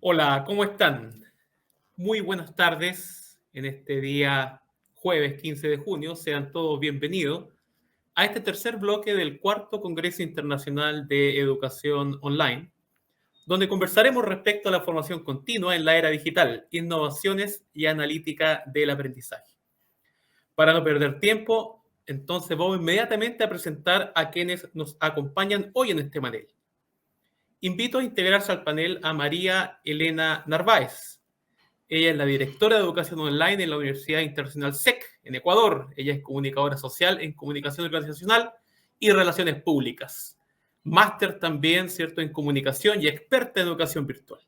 Hola, ¿cómo están? Muy buenas tardes en este día jueves 15 de junio. Sean todos bienvenidos a este tercer bloque del cuarto Congreso Internacional de Educación Online, donde conversaremos respecto a la formación continua en la era digital, innovaciones y analítica del aprendizaje. Para no perder tiempo, entonces vamos inmediatamente a presentar a quienes nos acompañan hoy en este panel. Invito a integrarse al panel a María Elena Narváez. Ella es la directora de Educación Online en la Universidad Internacional SEC en Ecuador. Ella es comunicadora social en comunicación organizacional y relaciones públicas. Máster también, ¿cierto?, en comunicación y experta en educación virtual.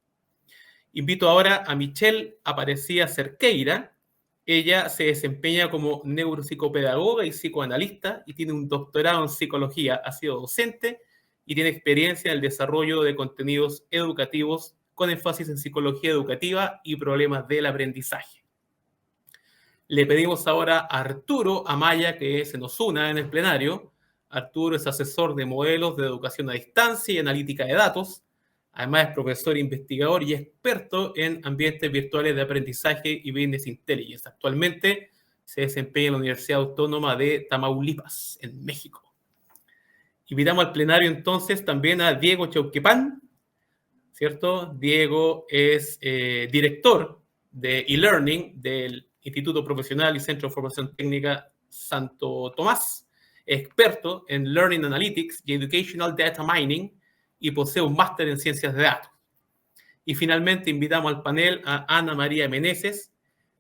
Invito ahora a Michelle Aparecida Cerqueira. Ella se desempeña como neuropsicopedagoga y psicoanalista y tiene un doctorado en psicología. Ha sido docente y tiene experiencia en el desarrollo de contenidos educativos con énfasis en psicología educativa y problemas del aprendizaje. Le pedimos ahora a Arturo Amaya que se nos una en el plenario. Arturo es asesor de modelos de educación a distancia y analítica de datos. Además es profesor, investigador y experto en ambientes virtuales de aprendizaje y business intelligence. Actualmente se desempeña en la Universidad Autónoma de Tamaulipas, en México. Invitamos al plenario entonces también a Diego Chauquepán, ¿cierto? Diego es director de e-learning del Instituto Profesional y Centro de Formación Técnica Santo Tomás, experto en Learning Analytics y Educational Data Mining y posee un máster en Ciencias de Datos. Y finalmente invitamos al panel a Ana María Meneses,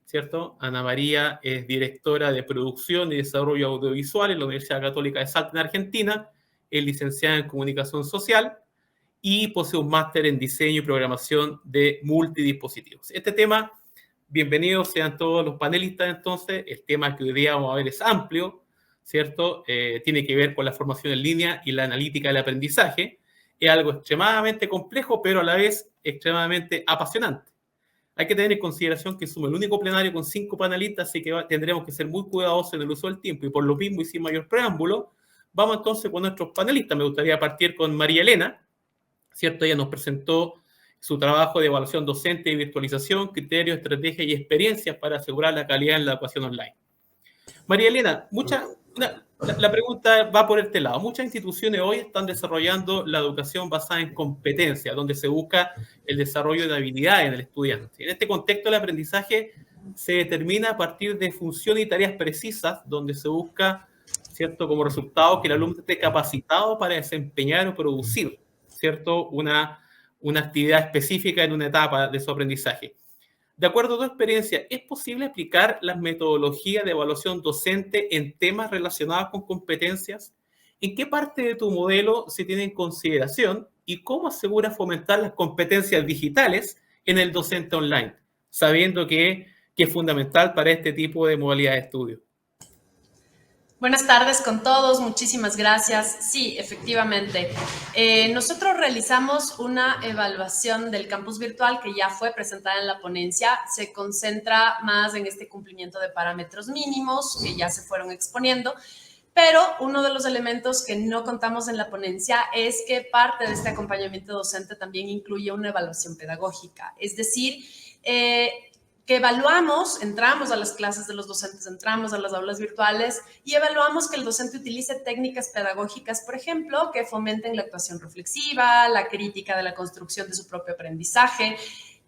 ¿cierto? Ana María es directora de Producción y Desarrollo Audiovisual en la Universidad Católica de Salta, en Argentina, es licenciada en Comunicación Social y posee un máster en diseño y programación de multidispositivos. Este tema, bienvenidos sean todos los panelistas entonces, el tema que hoy día vamos a ver es amplio, ¿cierto? Tiene que ver con la formación en línea y la analítica del aprendizaje. Es algo extremadamente complejo, pero a la vez extremadamente apasionante. Hay que tener en consideración que somos el único plenario con 5 panelistas, así que tendremos que ser muy cuidadosos en el uso del tiempo y por lo mismo y sin mayor preámbulo, vamos entonces con nuestros panelistas. Me gustaría partir con María Elena, ¿cierto? Ella nos presentó su trabajo de evaluación docente y virtualización, criterios, estrategias y experiencias para asegurar la calidad en la educación online. María Elena, la pregunta va por este lado. Muchas instituciones hoy están desarrollando la educación basada en competencias, donde se busca el desarrollo de habilidades en el estudiante. En este contexto, el aprendizaje se determina a partir de funciones y tareas precisas, donde se busca, ¿cierto?, como resultado que el alumno esté capacitado para desempeñar o producir, ¿cierto?, una actividad específica en una etapa de su aprendizaje. De acuerdo a tu experiencia, ¿es posible aplicar las metodologías de evaluación docente en temas relacionados con competencias? ¿En qué parte de tu modelo se tiene en consideración y cómo aseguras fomentar las competencias digitales en el docente online, sabiendo que es fundamental para este tipo de modalidad de estudio? Buenas tardes con todos, muchísimas gracias. Sí, efectivamente. Nosotros realizamos una evaluación del campus virtual que ya fue presentada en la ponencia. Se concentra más en este cumplimiento de parámetros mínimos que ya se fueron exponiendo. Pero uno de los elementos que no contamos en la ponencia es que parte de este acompañamiento docente también incluye una evaluación pedagógica. Es decir, que evaluamos, entramos a las clases de los docentes, entramos a las aulas virtuales y evaluamos que el docente utilice técnicas pedagógicas, por ejemplo, que fomenten la actuación reflexiva, la crítica de la construcción de su propio aprendizaje,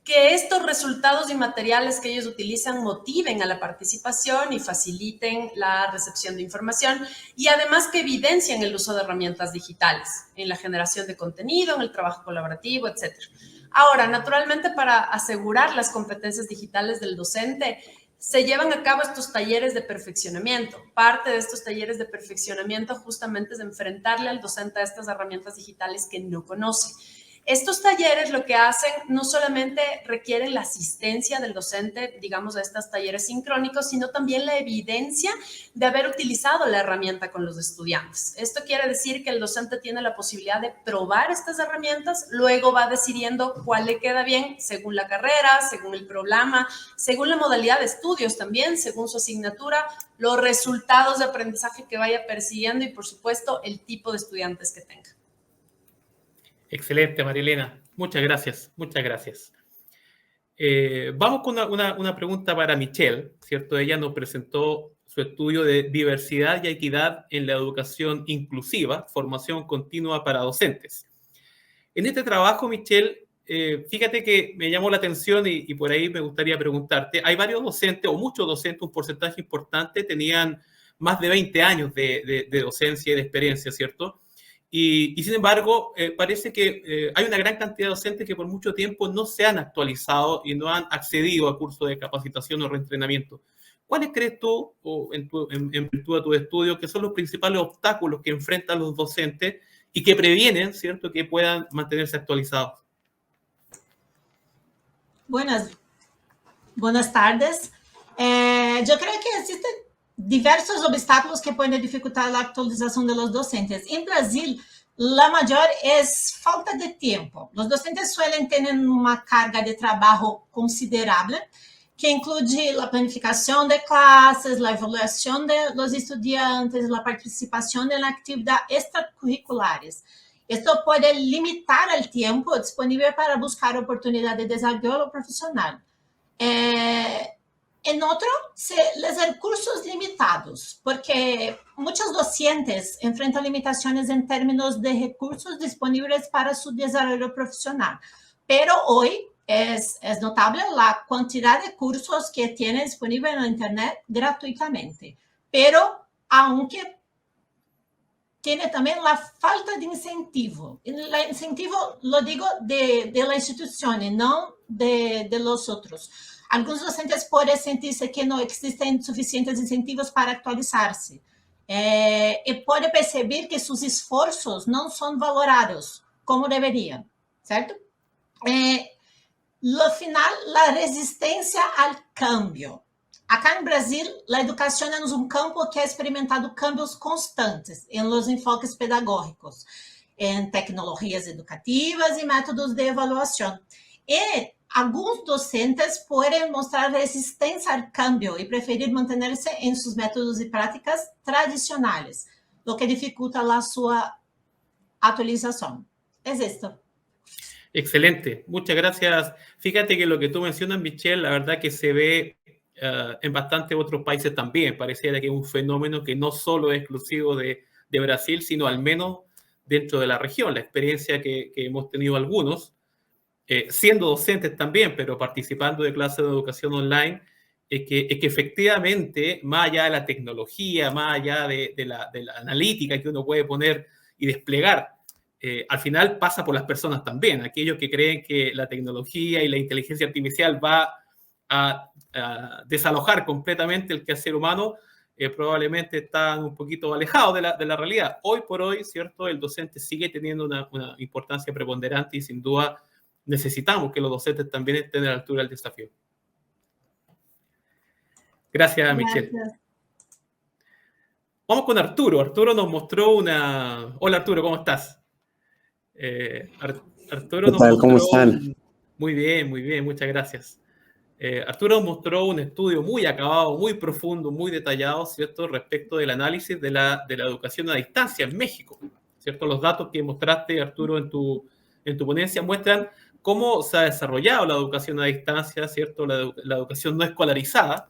que estos resultados y materiales que ellos utilizan motiven a la participación y faciliten la recepción de información y además que evidencien el uso de herramientas digitales en la generación de contenido, en el trabajo colaborativo, etc. Ahora, naturalmente, para asegurar las competencias digitales del docente, se llevan a cabo estos talleres de perfeccionamiento. Parte de estos talleres de perfeccionamiento justamente es enfrentarle al docente a estas herramientas digitales que no conoce. Estos talleres lo que hacen no solamente requieren la asistencia del docente, digamos, a estos talleres sincrónicos, sino también la evidencia de haber utilizado la herramienta con los estudiantes. Esto quiere decir que el docente tiene la posibilidad de probar estas herramientas, luego va decidiendo cuál le queda bien según la carrera, según el programa, según la modalidad de estudios también, según su asignatura, los resultados de aprendizaje que vaya persiguiendo y, por supuesto, el tipo de estudiantes que tenga. Excelente, María Elena. Muchas gracias, muchas gracias. Vamos con una pregunta para Michelle, ¿cierto? Ella nos presentó su estudio de diversidad y equidad en la educación inclusiva, formación continua para docentes. En este trabajo, Michelle, fíjate que me llamó la atención y por ahí me gustaría preguntarte, hay varios docentes, o muchos docentes, un porcentaje importante, tenían más de 20 años de docencia y de experiencia, ¿cierto? Y sin embargo, parece que hay una gran cantidad de docentes que por mucho tiempo no se han actualizado y no han accedido a cursos de capacitación o reentrenamiento. ¿Cuáles crees tú, o en virtud de tu estudio, que son los principales obstáculos que enfrentan los docentes y que previenen, ¿cierto?, que puedan mantenerse actualizados? Buenas tardes. Yo creo que existen diversos obstáculos que pueden dificultar la actualización de los docentes. En Brasil, la mayor es falta de tiempo. Los docentes suelen tener una carga de trabajo considerable, que incluye la planificación de clases, la evaluación de los estudiantes, la participación en actividades extracurriculares. Esto puede limitar el tiempo disponible para buscar oportunidades de desarrollo profesional. En otro, los recursos limitados, porque muchos docentes enfrentan limitaciones en términos de recursos disponibles para su desarrollo profesional. Pero hoy es notable la cantidad de cursos que tienen disponible en Internet gratuitamente. Pero, aunque tiene también la falta de incentivo. El incentivo, lo digo, de la institución y no de los otros. Algunos docentes pueden sentirse que no existen suficientes incentivos para actualizarse. Y pueden percibir que sus esfuerzos no son valorados como deberían, ¿cierto? Lo final, la resistencia al cambio. Acá en Brasil, la educación es un campo que ha experimentado cambios constantes en los enfoques pedagógicos, en tecnologías educativas y métodos de evaluación. Y algunos docentes pueden mostrar resistencia al cambio y preferir mantenerse en sus métodos y prácticas tradicionales, lo que dificulta la su actualización. Es esto. Excelente, muchas gracias. Fíjate que lo que tú mencionas, Michelle, la verdad que se ve en bastantes otros países también. Pareciera que es un fenómeno que no solo es exclusivo de Brasil, sino al menos dentro de la región. La experiencia que hemos tenido algunos, siendo docentes también, pero participando de clases de educación online, es que efectivamente, más allá de la tecnología, más allá de la analítica que uno puede poner y desplegar, al final pasa por las personas también. Aquellos que creen que la tecnología y la inteligencia artificial va a desalojar completamente el quehacer humano, probablemente están un poquito alejados de la realidad. Hoy por hoy, ¿cierto?, el docente sigue teniendo una importancia preponderante y sin duda necesitamos que los docentes también estén a la altura del desafío. Gracias, Michelle. Vamos con Arturo. Arturo nos mostró una... Hola, Arturo, ¿cómo estás? Arturo nos mostró... ¿Cómo están? Muy bien, muchas gracias. Arturo nos mostró un estudio muy acabado, muy profundo, muy detallado, ¿cierto?, respecto del análisis de la educación a distancia en México, ¿cierto? Los datos que mostraste, Arturo, en tu ponencia muestran cómo se ha desarrollado la educación a distancia, ¿cierto?, la educación no escolarizada,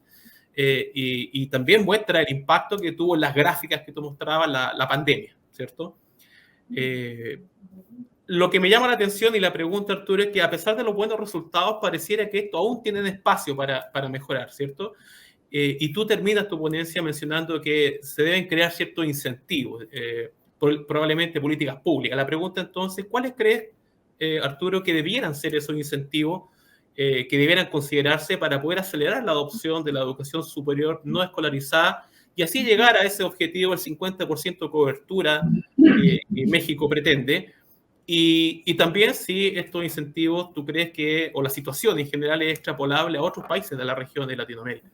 y también muestra el impacto que tuvo en las gráficas que tú mostrabas la pandemia, ¿cierto? Lo que me llama la atención y la pregunta, Arturo, es que a pesar de los buenos resultados, pareciera que esto aún tiene espacio para mejorar, ¿cierto? Y tú terminas tu ponencia mencionando que se deben crear ciertos incentivos, probablemente políticas públicas. La pregunta entonces, ¿cuáles crees, Arturo, que debieran ser esos incentivos que debieran considerarse para poder acelerar la adopción de la educación superior no escolarizada y así llegar a ese objetivo del 50% de cobertura que México pretende? Y también si estos incentivos, tú crees que, o la situación en general, es extrapolable a otros países de la región de Latinoamérica.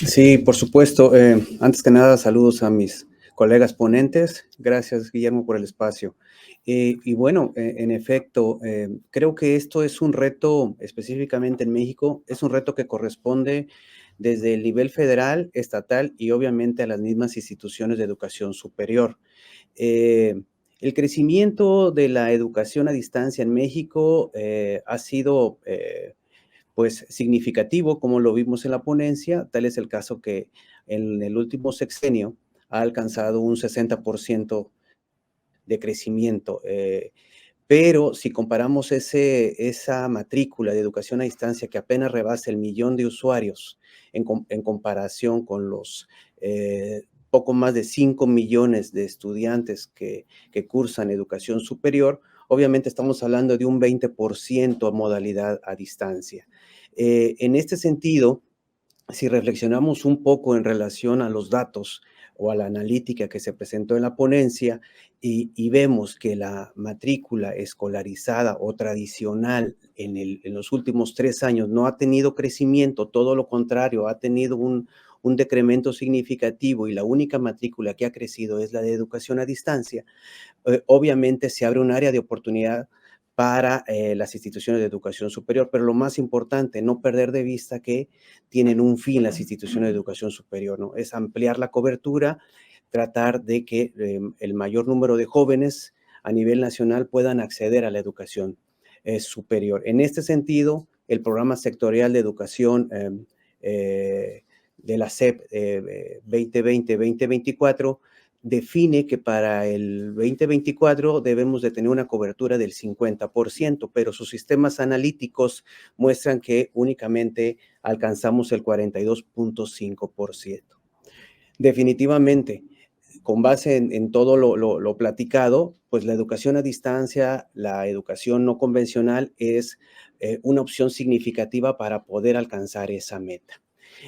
Sí, por supuesto. Antes que nada, saludos a mis colegas ponentes. Gracias, Guillermo, por el espacio. Y bueno, en efecto, creo que esto es un reto, específicamente en México, es un reto que corresponde desde el nivel federal, estatal y obviamente a las mismas instituciones de educación superior. El crecimiento de la educación a distancia en México ha sido pues significativo, como lo vimos en la ponencia. Tal es el caso que en el último sexenio ha alcanzado un 60% de crecimiento. Pero si comparamos esa matrícula de educación a distancia que apenas rebasa el 1,000,000 de usuarios en comparación con los poco más de 5 millones de estudiantes que cursan educación superior, obviamente estamos hablando de un 20% modalidad a distancia. En este sentido, si reflexionamos un poco en relación a los datos o a la analítica que se presentó en la ponencia y vemos que la matrícula escolarizada o tradicional en los últimos 3 años no ha tenido crecimiento, todo lo contrario, ha tenido un decremento significativo y la única matrícula que ha crecido es la de educación a distancia, obviamente se abre un área de oportunidad para las instituciones de educación superior, pero lo más importante, no perder de vista que tienen un fin las instituciones de educación superior, ¿no? Es ampliar la cobertura, tratar de que el mayor número de jóvenes a nivel nacional puedan acceder a la educación superior. En este sentido, el programa sectorial de educación de la SEP 2020-2024 define que para el 2024 debemos de tener una cobertura del 50%, pero sus sistemas analíticos muestran que únicamente alcanzamos el 42.5%. Definitivamente, con base en todo lo platicado, pues la educación a distancia, la educación no convencional es una opción significativa para poder alcanzar esa meta.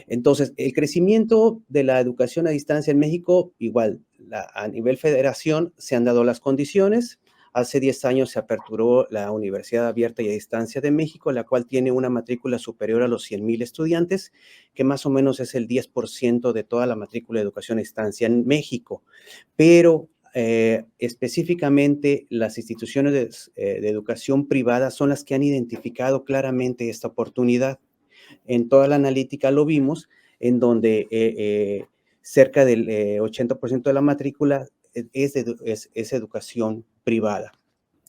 Entonces, el crecimiento de la educación a distancia en México, igual, a nivel federación se han dado las condiciones. Hace 10 años se aperturó la Universidad Abierta y a Distancia de México, la cual tiene una matrícula superior a los 100,000 estudiantes, que más o menos es el 10% de toda la matrícula de educación a distancia en México. Pero específicamente las instituciones de educación privada son las que han identificado claramente esta oportunidad. En toda la analítica lo vimos, en donde cerca del 80% de la matrícula es educación privada.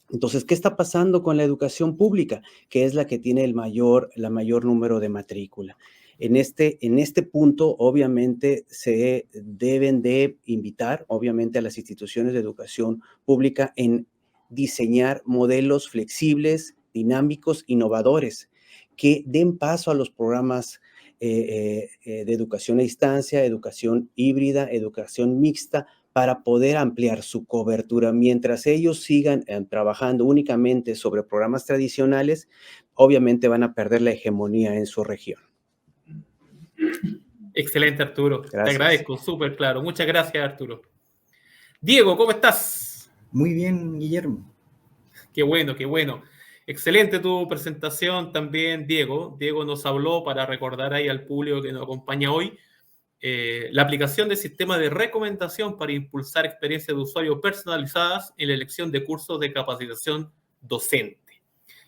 Entonces, ¿qué está pasando con la educación pública? Que es la que tiene la mayor número de matrícula. En este punto, obviamente, se deben de invitar, obviamente, a las instituciones de educación pública en diseñar modelos flexibles, dinámicos, innovadores, que den paso a los programas de educación a distancia, educación híbrida, educación mixta, para poder ampliar su cobertura. Mientras ellos sigan trabajando únicamente sobre programas tradicionales, obviamente van a perder la hegemonía en su región. Excelente, Arturo. Gracias. Te agradezco, súper claro. Muchas gracias, Arturo. Diego, ¿cómo estás? Muy bien, Guillermo. Qué bueno, qué bueno. Excelente tu presentación también, Diego. Diego nos habló, para recordar ahí al público que nos acompaña hoy, la aplicación del sistema de recomendación para impulsar experiencias de usuario personalizadas en la elección de cursos de capacitación docente.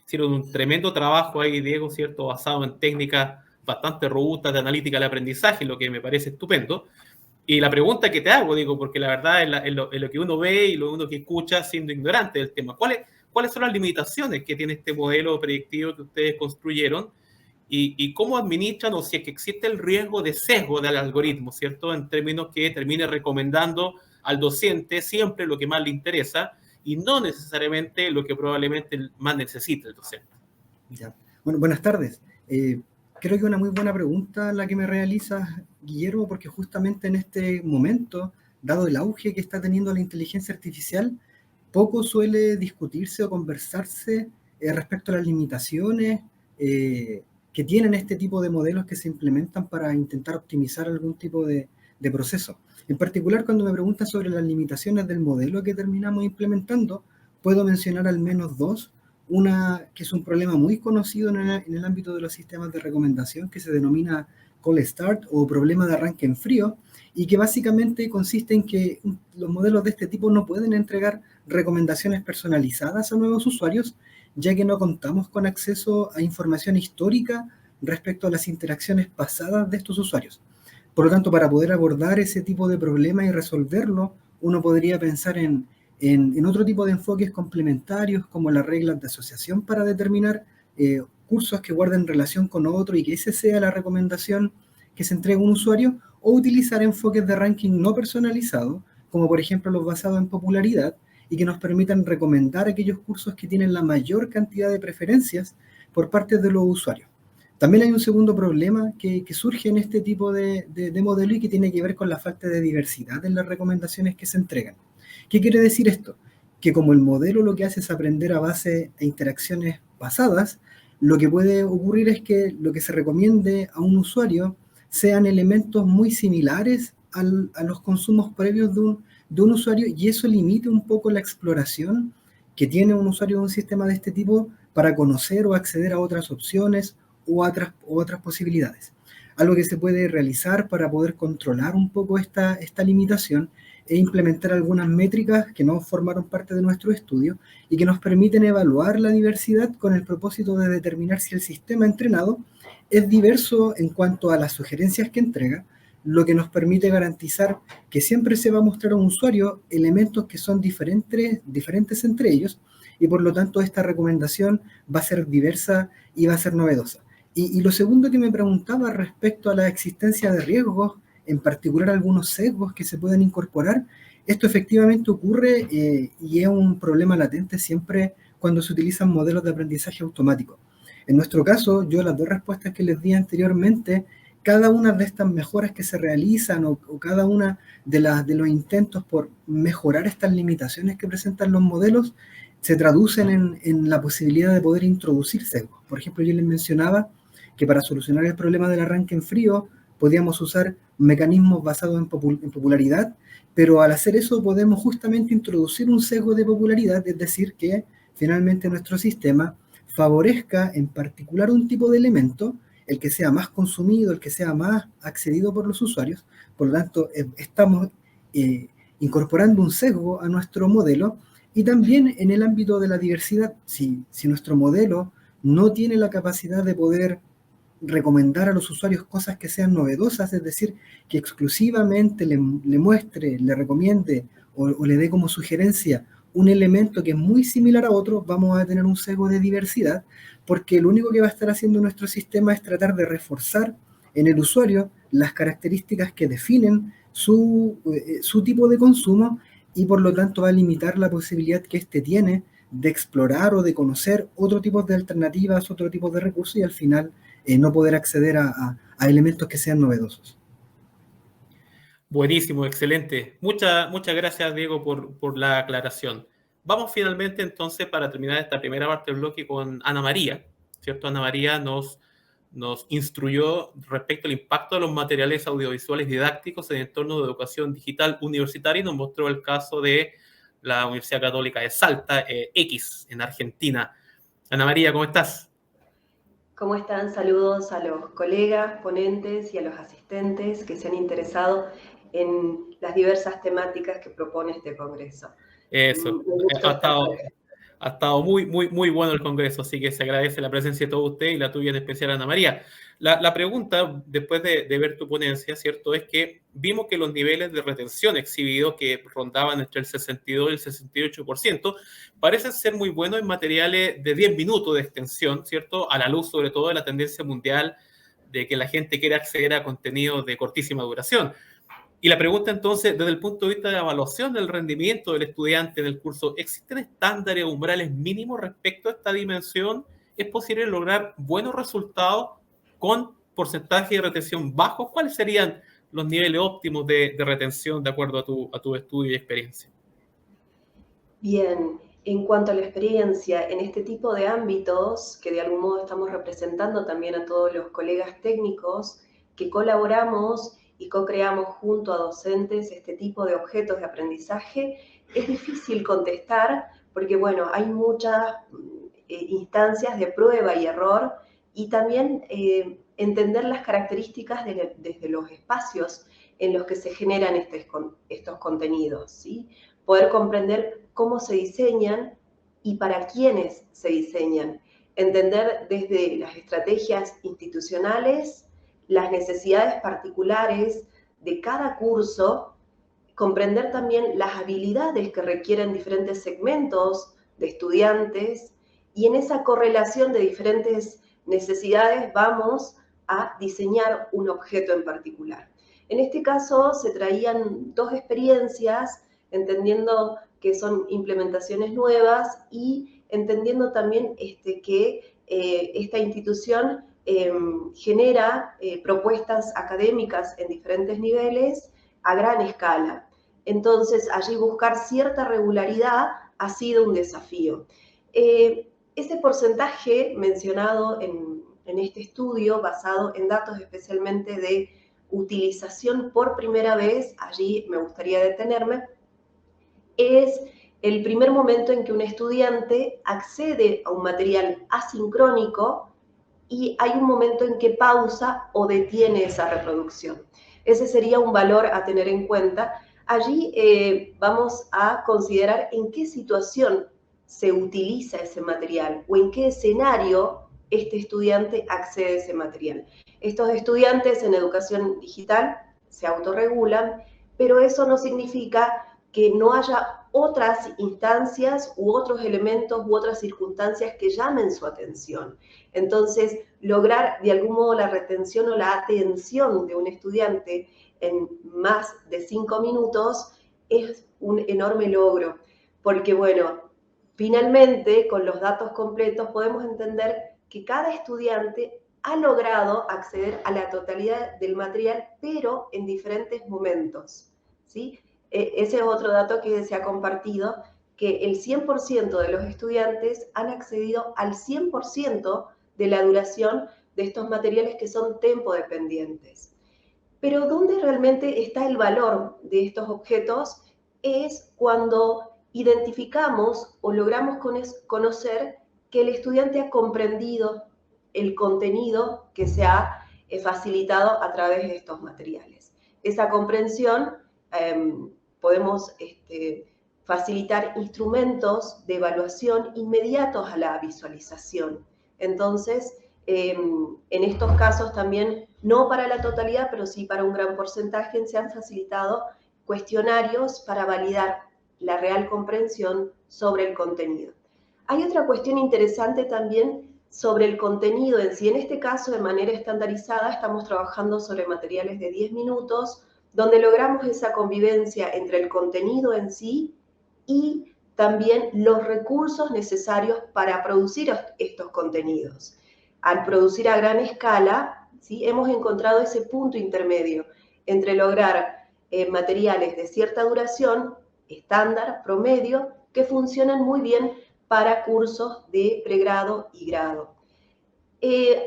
Hicieron un tremendo trabajo ahí, Diego, ¿cierto? Basado en técnicas bastante robustas de analítica del aprendizaje, lo que me parece estupendo. Y la pregunta que te hago, digo, porque la verdad es lo que uno ve y lo uno que escucha siendo ignorante del tema. ¿Cuáles son las limitaciones que tiene este modelo predictivo que ustedes construyeron? Y cómo administran, o si es que existe el riesgo de sesgo del algoritmo, ¿cierto? En términos que termine recomendando al docente siempre lo que más le interesa y no necesariamente lo que probablemente más necesita el docente. Ya. Bueno, buenas tardes. Creo que una muy buena pregunta la que me realizas, Guillermo, porque justamente en este momento, dado el auge que está teniendo la inteligencia artificial, poco suele discutirse o conversarse respecto a las limitaciones que tienen este tipo de modelos que se implementan para intentar optimizar algún tipo de proceso. En particular, cuando me preguntan sobre las limitaciones del modelo que terminamos implementando, puedo mencionar al menos dos. Una que es un problema muy conocido en el ámbito de los sistemas de recomendación, que se denomina Cold Start o problema de arranque en frío, y que básicamente consiste en que los modelos de este tipo no pueden entregar recomendaciones personalizadas a nuevos usuarios, ya que no contamos con acceso a información histórica respecto a las interacciones pasadas de estos usuarios. Por lo tanto, para poder abordar ese tipo de problema y resolverlo, uno podría pensar en en otro tipo de enfoques complementarios, como las reglas de asociación para determinar cursos que guarden relación con otro y que esa sea la recomendación que se entrega a un usuario, o utilizar enfoques de ranking no personalizados, como por ejemplo los basados en popularidad, y que nos permitan recomendar aquellos cursos que tienen la mayor cantidad de preferencias por parte de los usuarios. También hay un segundo problema que surge en este tipo de modelo y que tiene que ver con la falta de diversidad en las recomendaciones que se entregan. ¿Qué quiere decir esto? Que como el modelo lo que hace es aprender a base de interacciones pasadas, lo que puede ocurrir es que lo que se recomiende a un usuario sean elementos muy similares a los consumos previos de un usuario, y eso limite un poco la exploración que tiene un usuario de un sistema de este tipo para conocer o acceder a otras opciones o otras posibilidades. Algo que se puede realizar para poder controlar un poco esta limitación e implementar algunas métricas que no formaron parte de nuestro estudio y que nos permiten evaluar la diversidad con el propósito de determinar si el sistema entrenado es diverso en cuanto a las sugerencias que entrega, lo que nos permite garantizar que siempre se va a mostrar a un usuario elementos que son diferentes entre ellos, y por lo tanto esta recomendación va a ser diversa y va a ser novedosa. Y lo segundo que me preguntaba respecto a la existencia de riesgos, en particular algunos sesgos que se pueden incorporar, esto efectivamente ocurre y es un problema latente siempre cuando se utilizan modelos de aprendizaje automático. En nuestro caso, yo las dos respuestas que les di anteriormente, cada una de estas mejoras que se realizan o cada una de los intentos por mejorar estas limitaciones que presentan los modelos se traducen en la posibilidad de poder introducir sesgos. Por ejemplo, yo les mencionaba que para solucionar el problema del arranque en frío podíamos usar mecanismos basados en popularidad, pero al hacer eso podemos justamente introducir un sesgo de popularidad, es decir, que finalmente nuestro sistema favorezca en particular un tipo de elemento, el que sea más consumido, el que sea más accedido por los usuarios. Por lo tanto, estamos incorporando un sesgo a nuestro modelo. Y también en el ámbito de la diversidad, si nuestro modelo no tiene la capacidad de poder recomendar a los usuarios cosas que sean novedosas, es decir, que exclusivamente le muestre, le recomiende o le dé como sugerencia un elemento que es muy similar a otro, vamos a tener un sesgo de diversidad, porque lo único que va a estar haciendo nuestro sistema es tratar de reforzar en el usuario las características que definen su tipo de consumo, y por lo tanto va a limitar la posibilidad que éste tiene de explorar o de conocer otro tipo de alternativas, otro tipo de recursos, y al final no poder acceder a elementos que sean novedosos. Buenísimo, excelente. Muchas gracias, Diego, por la aclaración. Vamos finalmente entonces, para terminar esta primera parte del bloque, con Ana María, ¿cierto? Ana María nos instruyó respecto al impacto de los materiales audiovisuales didácticos en el entorno de educación digital universitaria y nos mostró el caso de la Universidad Católica de Salta, X, en Argentina. Ana María, ¿cómo estás? ¿Cómo están? Saludos a los colegas, ponentes y a los asistentes que se han interesado en las diversas temáticas que propone este congreso. Eso, ha estado muy bueno el congreso, así que se agradece la presencia de todos ustedes y la tuya en especial, Ana María. La pregunta, después de ver tu ponencia, ¿cierto?, es que vimos que los niveles de retención exhibidos, que rondaban entre el 62 y el 68%, parecen ser muy buenos en materiales de 10 minutos de extensión, ¿cierto?, a la luz sobre todo de la tendencia mundial de que la gente quiere acceder a contenidos de cortísima duración. Y la pregunta entonces, desde el punto de vista de la evaluación del rendimiento del estudiante en el curso, ¿existen estándares o umbrales mínimos respecto a esta dimensión? ¿Es posible lograr buenos resultados con porcentaje de retención bajos? ¿Cuáles serían los niveles óptimos de retención de acuerdo a tu estudio y experiencia? Bien, en cuanto a la experiencia en este tipo de ámbitos, que de algún modo estamos representando también a todos los colegas técnicos que colaboramos y co-creamos junto a docentes este tipo de objetos de aprendizaje, es difícil contestar porque, bueno, hay muchas instancias de prueba y error y también entender las características desde los espacios en los que se generan estos contenidos, ¿sí? Poder comprender cómo se diseñan y para quiénes se diseñan. Entender desde las estrategias institucionales, las necesidades particulares de cada curso, comprender también las habilidades que requieren diferentes segmentos de estudiantes, y en esa correlación de diferentes necesidades vamos a diseñar un objeto en particular. En este caso se traían 2 experiencias, entendiendo que son implementaciones nuevas y entendiendo también que esta institución genera propuestas académicas en diferentes niveles a gran escala. Entonces, allí buscar cierta regularidad ha sido un desafío. Ese porcentaje mencionado en este estudio, basado en datos especialmente de utilización por primera vez, allí me gustaría detenerme, es el primer momento en que un estudiante accede a un material asincrónico y hay un momento en que pausa o detiene esa reproducción. Ese sería un valor a tener en cuenta. Allí vamos a considerar en qué situación se utiliza ese material o en qué escenario este estudiante accede a ese material. Estos estudiantes en educación digital se autorregulan, pero eso no significa que no haya otras instancias u otros elementos u otras circunstancias que llamen su atención. Entonces, lograr de algún modo la retención o la atención de un estudiante en más de 5 minutos es un enorme logro, porque bueno, finalmente con los datos completos podemos entender que cada estudiante ha logrado acceder a la totalidad del material, pero en diferentes momentos, ¿sí? Ese es otro dato que se ha compartido, que el 100% de los estudiantes han accedido al 100% de la duración de estos materiales que son tempodependientes. Pero ¿dónde realmente está el valor de estos objetos? Es cuando identificamos o logramos conocer que el estudiante ha comprendido el contenido que se ha facilitado a través de estos materiales. Esa comprensión podemos facilitar instrumentos de evaluación inmediatos a la visualización. Entonces, en estos casos también, no para la totalidad, pero sí para un gran porcentaje, se han facilitado cuestionarios para validar la real comprensión sobre el contenido. Hay otra cuestión interesante también sobre el contenido en sí. En este caso, de manera estandarizada, estamos trabajando sobre materiales de 10 minutos, donde logramos esa convivencia entre el contenido en sí y también los recursos necesarios para producir estos contenidos. Al producir a gran escala, ¿sí?, hemos encontrado ese punto intermedio entre lograr materiales de cierta duración, estándar, promedio, que funcionan muy bien para cursos de pregrado y grado.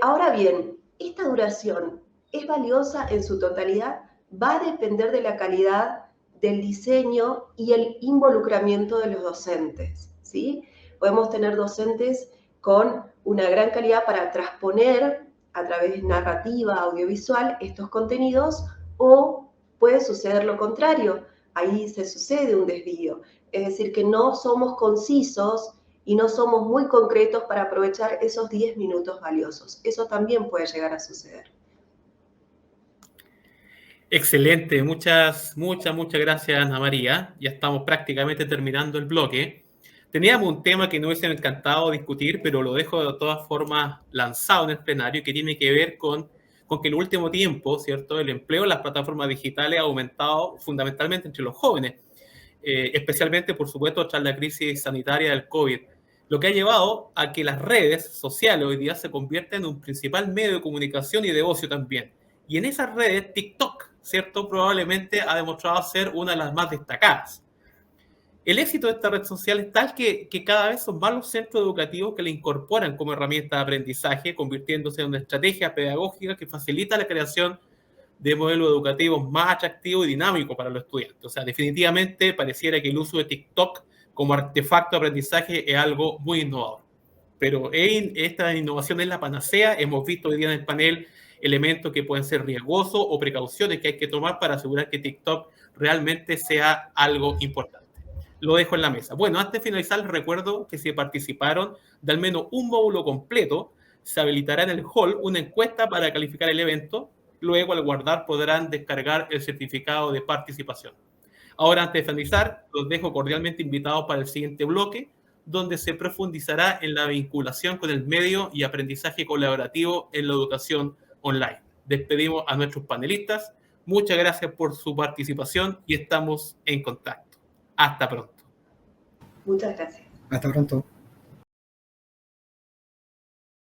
Ahora bien, esta duración es valiosa en su totalidad, va a depender de la calidad del diseño y el involucramiento de los docentes, ¿sí? Podemos tener docentes con una gran calidad para transponer a través de narrativa audiovisual estos contenidos, o puede suceder lo contrario, ahí se sucede un desvío, es decir, que no somos concisos y no somos muy concretos para aprovechar esos 10 minutos valiosos. Eso también puede llegar a suceder. Excelente, muchas gracias, Ana María. Ya estamos prácticamente terminando el bloque. Teníamos un tema que nos hubiese encantado discutir, pero lo dejo de todas formas lanzado en el plenario, que tiene que ver con que en el último tiempo, ¿cierto?, el empleo en las plataformas digitales ha aumentado fundamentalmente entre los jóvenes, especialmente, por supuesto, tras la crisis sanitaria del COVID, lo que ha llevado a que las redes sociales hoy día se convierten en un principal medio de comunicación y de ocio también. Y en esas redes, TikTok, ¿cierto?, probablemente ha demostrado ser una de las más destacadas. El éxito de esta red social es tal que cada vez son más los centros educativos que la incorporan como herramienta de aprendizaje, convirtiéndose en una estrategia pedagógica que facilita la creación de modelos educativos más atractivos y dinámicos para los estudiantes. O sea, definitivamente pareciera que el uso de TikTok como artefacto de aprendizaje es algo muy innovador. Pero esta innovación es la panacea. Hemos visto hoy día en el panel elementos que pueden ser riesgosos o precauciones que hay que tomar para asegurar que TikTok realmente sea algo importante. Lo dejo en la mesa. Bueno, antes de finalizar, les recuerdo que si participaron de al menos un módulo completo, se habilitará en el hall una encuesta para calificar el evento. Luego, al guardar, podrán descargar el certificado de participación. Ahora, antes de finalizar, los dejo cordialmente invitados para el siguiente bloque, donde se profundizará en la vinculación con el medio y aprendizaje colaborativo en la educación online. Despedimos a nuestros panelistas. Muchas gracias por su participación y estamos en contacto. Hasta pronto. Muchas gracias. Hasta pronto.